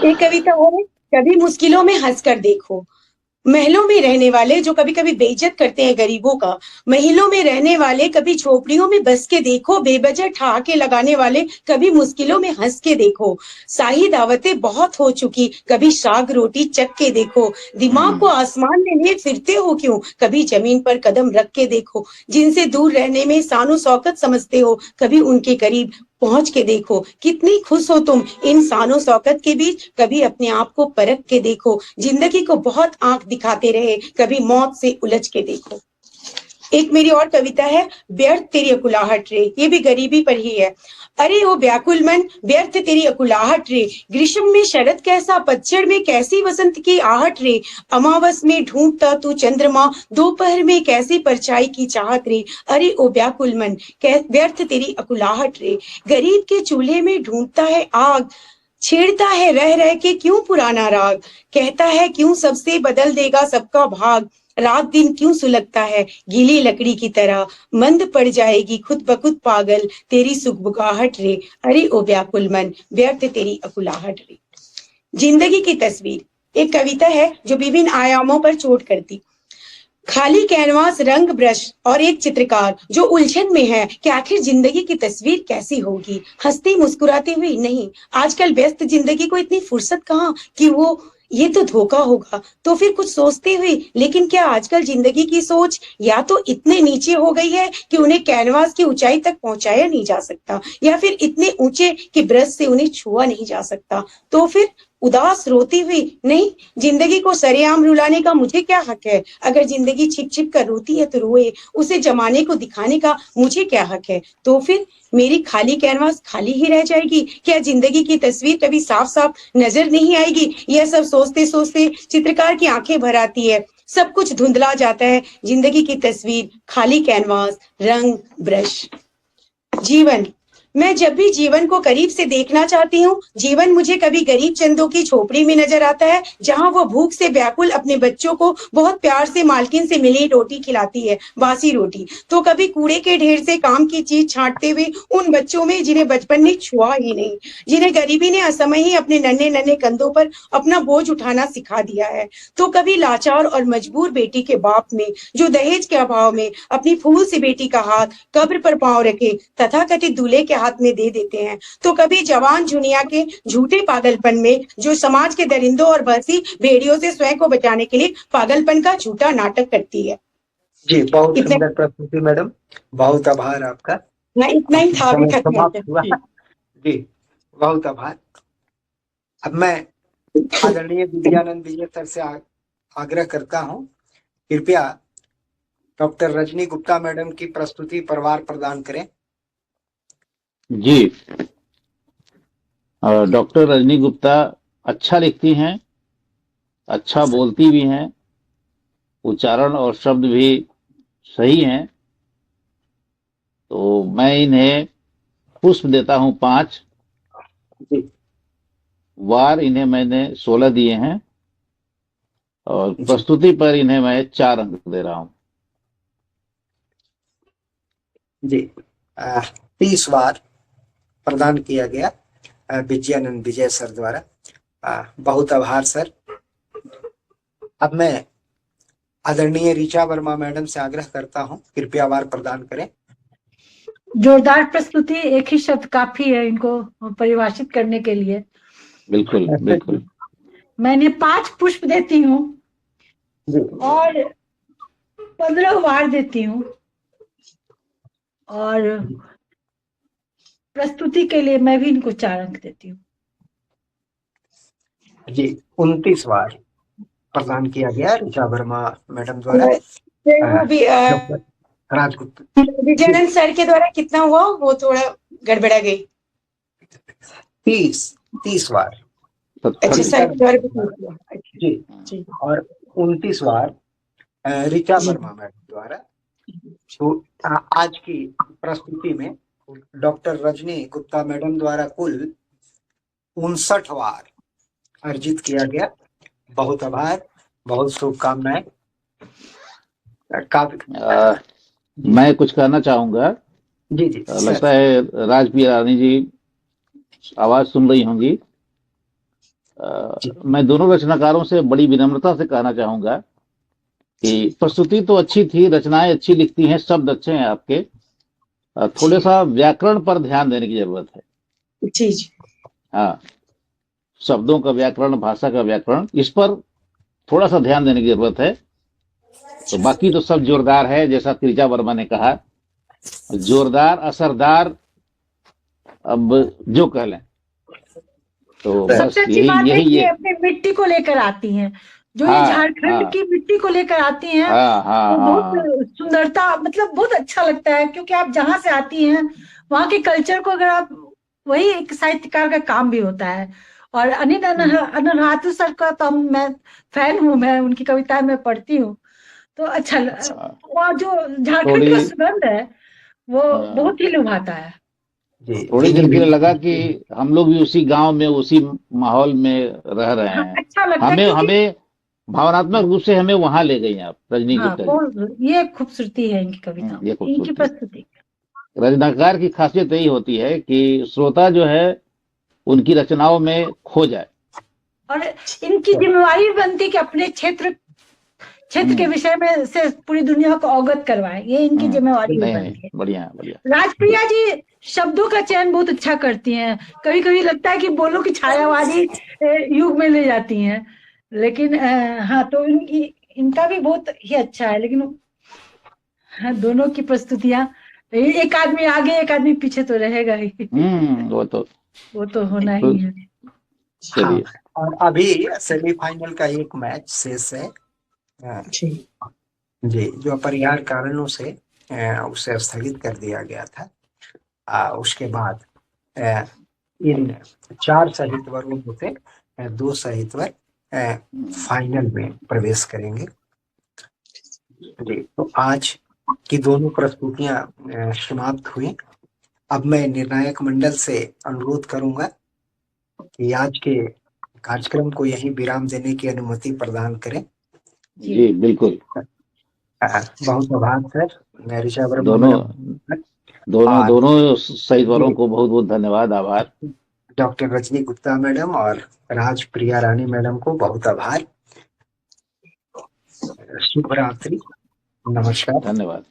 E: एक कविता है, कभी मुश्किलों में हंसकर देखो। महलों में रहने वाले जो कभी कभी बेइज्जत करते हैं गरीबों का, महलों में रहने वाले कभी झोपड़ियों में बस के देखो, बेवजह ठहाके लगाने वाले कभी मुश्किलों में हंस के देखो। शाही दावतें बहुत हो चुकी, कभी साग रोटी चख के देखो। दिमाग को आसमान में लिए फिरते हो क्यों, कभी जमीन पर कदम रख के देखो। जिनसे दूर रहने में शानो शौकत समझते हो, कभी उनके करीब पहुंच के देखो। कितनी खुश हो तुम इन शानो शौकत के बीच, कभी अपने आप को परख के देखो। जिंदगी को बहुत आंख दिखाते रहे, कभी मौत से उलझ के देखो। एक मेरी और कविता है, व्यर्थ तेरी अकुलाहट रे, ये भी गरीबी पर ही है। अरे ओ व्याकुल मन, व्यर्थ तेरी अकुलाहट रे, ग्रीष्म में शरद कैसा, पतझड़ में कैसी वसंत की आहट रे। अमावस में ढूंढता तू चंद्रमा, दोपहर में कैसी परछाई की चाहत रे। अरे ओ व्याकुल मन, व्यर्थ तेरी अकुलाहट रे। गरीब के चूल्हे में ढूंढता है आग, छेड़ता है रह रह के क्यों पुराना राग। कहता है क्यों सबसे बदल देगा सबका भाग, रात दिन क्यों सुलगता है गीली लकड़ी की तरह। मंद पड़ जाएगी खुद ब खुद पागल तेरी सुगबुगाहट रे। अरे ओ व्याकुल मन, व्यर्थ तेरी अकुलाहट रे। जिंदगी की तस्वीर एक कविता है जो विभिन्न आयामों पर चोट करती। खाली कैनवास, रंग ब्रश और एक चित्रकार जो उलझन में है कि आखिर जिंदगी की तस्वीर कैसी होगी। हंसती मुस्कुराती हुई नहीं, आजकल व्यस्त जिंदगी को इतनी फुर्सत कहाँ कि वो ये तो धोखा होगा, तो फिर कुछ सोचते हुए। लेकिन क्या आजकल जिंदगी की सोच या तो इतने नीचे हो गई है कि उन्हें कैनवास की ऊंचाई तक पहुंचाया नहीं जा सकता, या फिर इतने ऊंचे कि ब्रश से उन्हें छुआ नहीं जा सकता। तो फिर उदास रोती हुई नहीं, जिंदगी को सरेआम रुलाने का मुझे क्या हक है। अगर जिंदगी छिप छिप कर रोती है तो रोए, उसे जमाने को दिखाने का मुझे क्या हक है। तो फिर मेरी खाली कैनवास खाली ही रह जाएगी, क्या जिंदगी की तस्वीर कभी साफ साफ नजर नहीं आएगी। यह सब सोचते सोचते चित्रकार की आंखें भर आती है, सब कुछ धुंधला जाता है। जिंदगी की तस्वीर, खाली कैनवास, रंग ब्रश। जीवन, मैं जब भी जीवन को करीब से देखना चाहती हूँ, जीवन मुझे कभी गरीब चंदों की झोपड़ी में नजर आता है, जहाँ वो भूख से व्याकुल अपने बच्चों को बहुत प्यार से मालकिन से मिली रोटी खिलाती है, बासी रोटी। तो कभी कूड़े के ढेर से काम की चीज छांटते हुए उन बच्चों में जिन्हें बचपन ने छुआ ही नहीं, जिन्हें गरीबी ने असमय ही अपने नन्हे नन्हे कंधों पर अपना बोझ उठाना सिखा दिया है। तो कभी लाचार और मजबूर बेटी के बाप में, जो दहेज के अभाव में अपनी फूल सी बेटी का हाथ कब्र पर पांव रखे तथाकथित दूल्हे के हाथ में दे देते हैं। तो कभी जवान जुनिया के झूठे पागलपन में, जो समाज के दरिंदों और बहसी भेड़ियों से स्वयं को बचाने के लिए पागलपन का झूठा नाटक करती है।
A: जी, बहुत सुंदर प्रस्तुति मैडम, बहुत आभार आपका।
E: ना इतना ही था, अभी खत्म हो गया।
A: जी, बहुत आभार। अब मैं आदरणीय विजयानंद विजय सर से आग्रह करता हूं, कृपया डॉक्टर रजनी गुप्ता मैडम की प्रस्तुति पर वार प्रदान करें।
D: जी, डॉक्टर रजनी गुप्ता अच्छा लिखती हैं, अच्छा बोलती भी हैं, उच्चारण और शब्द भी सही हैं। तो मैं इन्हें पुष्प देता हूं 5। वार इन्हें मैंने 16 दिए हैं और प्रस्तुति पर इन्हें मैं 4 अंक दे रहा हूं।
A: जी, 30 वार प्रदान किया गया विजयानंद विजय सर द्वारा। बहुत आभार सर। अब मैं आदरणीय ऋचा वर्मा मैडम से आग्रह करता हूं, कृपया वार प्रदान करें।
C: जोरदार प्रस्तुति, एक ही शब्द काफी है इनको परिभाषित करने के लिए।
D: बिल्कुल बिल्कुल।
C: मैंने 5 पुष्प देती हूँ और 15 वार देती हूँ, और प्रस्तुति के लिए मैं भी इनको 4 अंक देती हूँ।
A: जी, 29 वार प्रदान किया गया ऋचा वर्मा मैडम द्वारा।
E: वो भी
A: डॉक्टर राजगुप्ता।
E: विजयानंद सर के द्वारा कितना हुआ वो थोड़ा गड़बड़ा गई।
A: 30 बार।
E: अच्छा सर के द्वारा भी हुआ।
A: जी
E: जी
A: और 29 बार ऋचा
E: जी।
A: वर्मा मैडम द्वारा। तो आज की प्रस्तुति में डॉक्टर रजनी गुप्ता मैडम द्वारा कुल 59 बार अर्जित किया गया। बहुत आभार, बहुत शुभकामनाएं। काफी
D: मैं कुछ कहना चाहूंगा।
A: जी जी
D: लगता है राजप्रिया रानी जी आवाज सुन रही होंगी। मैं दोनों रचनाकारों से बड़ी विनम्रता से कहना चाहूंगा कि प्रस्तुति तो अच्छी थी, रचनाएं अच्छी लिखती हैं, शब्द अच्छे हैं आपके, थोड़े सा व्याकरण पर ध्यान देने की जरूरत है।
E: जी जी।
D: हाँ, शब्दों का व्याकरण, भाषा का व्याकरण, इस पर थोड़ा सा ध्यान देने की जरूरत है। तो बाकी तो सब जोरदार है, जैसा ऋचा वर्मा ने कहा, जोरदार, असरदार, अब जो कह लें। तो बस
C: सबसे अच्छी बात है
D: यही
C: कि
D: ये
C: अपने मिट्टी को लेकर आती हैं, जो ये
D: हाँ,
C: झारखंड
D: हाँ,
C: की मिट्टी को लेकर आती हैं।
D: हाँ, हाँ,
C: तो
D: हाँ,
C: बहुत सुंदरता, मतलब बहुत अच्छा लगता है, क्योंकि आप जहाँ से आती हैं वहाँ के कल्चर को अगर आप, वही एक साहित्यकार का काम भी होता है। और अनिल अनरातु सर का तो मैं फैन हूँ, मैं उनकी कविताएं मैं पढ़ती हूँ, तो अच्छा और जो झारखंड
D: थोड़ी
C: का सुगंध है वो बहुत ही लुभाता है।
D: थोड़ी देर के लिए लगा कि हम लोग भी उसी गांव में, उसी माहौल में रह रहे
C: हाँ,
D: हैं।
C: अच्छा लगता है
D: हमें
C: क्योंकि
D: हमें भावनात्मक रूप से हमें वहां ले गई आप, रजनी
C: हाँ,
D: गुप्ता जी।
C: ये खूबसूरती है इनकी कविताओं,
D: ये
C: इनकी
D: खूबसूरती।
C: प्रस्तुति।
D: रचनाकार की खासियत यही होती है कि श्रोता जो है उनकी रचनाओं में खो जाए।
C: और इनकी जिम्मेवारी भी बनती है कि अपने क्षेत्र के विषय में से पूरी दुनिया को अवगत करवाएं, ये इनकी जिम्मेवारी भी बनती है।
D: बढ़िया बढ़िया।
C: राजप्रिया जी शब्दों का चयन बहुत अच्छा करती हैं, कभी कभी लगता है कि बोलो की छायावादी युग में ले जाती हैं, लेकिन हाँ, तो इनका भी बहुत ही अच्छा है। लेकिन हाँ, दोनों की प्रस्तुतियां, एक आदमी आगे एक आदमी पीछे तो रहेगा ही।
D: वो
C: तो होना ही है।
A: हाँ, और अभी सेमीफाइनल का एक मैच शेष है जी, जो अपरिहार्य कारणों से उसे स्थगित कर दिया गया था। उसके बाद इन 4 साहित्यवरों में से 2 साहित्यवर फाइनल में प्रवेश करेंगे जी। तो आज की दोनों प्रस्तुतियां समाप्त हुई। अब मैं निर्णायक मंडल से अनुरोध करूंगा कि आज के कार्यक्रम को यहीं विराम देने की अनुमति प्रदान करें।
D: जी बिल्कुल।
A: बहुत आभार सर, ऋचा वर्मा
D: दोनों साहित्यकारों को बहुत बहुत धन्यवाद, आभार।
A: डॉक्टर रजनी गुप्ता मैडम और राजप्रिया रानी मैडम को बहुत आभार। शुभ रात्रि, नमस्कार,
D: धन्यवाद।